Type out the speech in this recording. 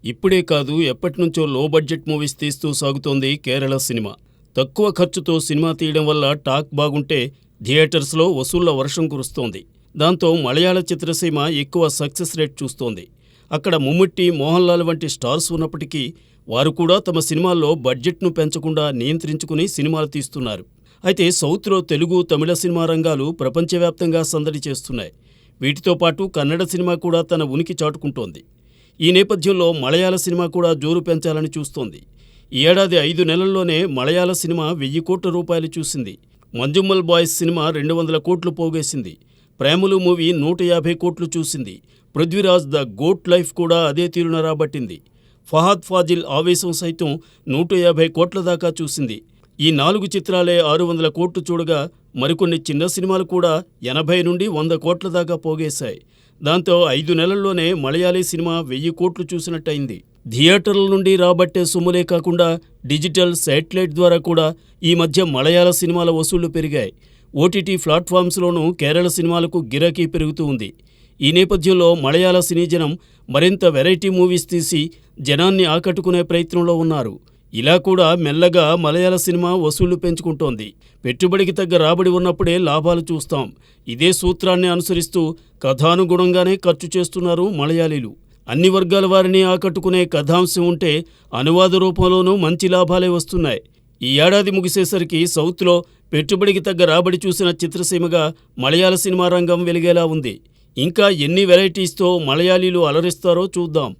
ఇప్పుడే కాదు ఎప్పటినుంచో లో బడ్జెట్ మూవీస్ తీస్తూ సాగుతోంది కేరళ సినిమా. తక్కువ ఖర్చుతో సినిమా తీయడం వల్ల టాక్ బాగుంటే థియేటర్స్లో వసూళ్ల వర్షం కురుస్తోంది. దాంతో మలయాళ చిత్రసీమ ఎక్కువ సక్సెస్ రేట్ చూస్తోంది. అక్కడ మమ్ముట్టి, మోహన్ లాల్ వంటి స్టార్స్ ఉన్నప్పటికీ వారు కూడా తమ సినిమాల్లో బడ్జెట్ను పెంచకుండా నియంత్రించుకుని సినిమాలు తీస్తున్నారు. అయితే సౌత్లో తెలుగు, తమిళ సినిమా రంగాలు ప్రపంచవ్యాప్తంగా సందడి చేస్తున్నాయి. వీటితో పాటు కన్నడ సినిమా కూడా తన ఉనికి చాటుకుంటోంది. ఈ నేపథ్యంలో మలయాళ సినిమా కూడా జోరు పెంచాలని చూస్తోంది. ఈ ఏడాది 5 నెలల్లోనే మలయాళ సినిమా 1000 కోట్ల రూపాయలు చూసింది. మంజుమ్మల్ బాయ్స్ సినిమా 200 కోట్లు పోగేసింది. ప్రేమలు మూవీ 150 కోట్లు చూసింది. పృథ్వీరాజ్ ద గోట్ లైఫ్ కూడా అదే తీరున రాబట్టింది. ఫహాద్ ఫాజిల్ ఆవేశం సైతం 150 కోట్ల దాకా చూసింది. ఈ 4 చిత్రాలే 600 కోట్లు చూడగా మరికొన్ని చిన్న సినిమాలు కూడా 80 నుండి 100 కోట్ల దాకా పోగేశాయి. దాంతో 5 నెలల్లోనే మలయాళీ సినిమా 1000 కోట్లు చూసినట్టయింది. థియేటర్ల నుండి రాబట్టే సొమ్ములే కాకుండా డిజిటల్, శాటిలైట్ ద్వారా కూడా ఈ మధ్య మలయాళ సినిమాల వసూళ్లు పెరిగాయి. ఓటీటీ ప్లాట్ఫామ్స్లోనూ కేరళ సినిమాలకు గిరాకీ పెరుగుతూ ఉంది. ఈ నేపథ్యంలో మలయాళ సినీ జనం మరింత వెరైటీ మూవీస్ తీసి జనాన్ని ఆకట్టుకునే ప్రయత్నంలో ఉన్నారు. ఇలా కూడా మెల్లగా మలయాళ సినిమా వసూళ్లు పెంచుకుంటోంది. పెట్టుబడికి తగ్గ రాబడి ఉన్నప్పుడే లాభాలు చూస్తాం. ఇదే సూత్రాన్ని అనుసరిస్తూ కథానుగుణంగానే ఖర్చు చేస్తున్నారు మలయాళీలు. అన్ని వర్గాల వారిని ఆకట్టుకునే కథాంశం ఉంటే అనువాద రూపంలోనూ మంచి లాభాలే వస్తున్నాయి. ఈ ఏడాది ముగిసేసరికి సౌత్లో పెట్టుబడికి తగ్గ రాబడి చూసిన చిత్రసీమగా మలయాళ సినిమా రంగం వెలిగేలా ఉంది. ఇంకా ఎన్ని వెరైటీస్తో మలయాళీలు అలరిస్తారో చూద్దాం.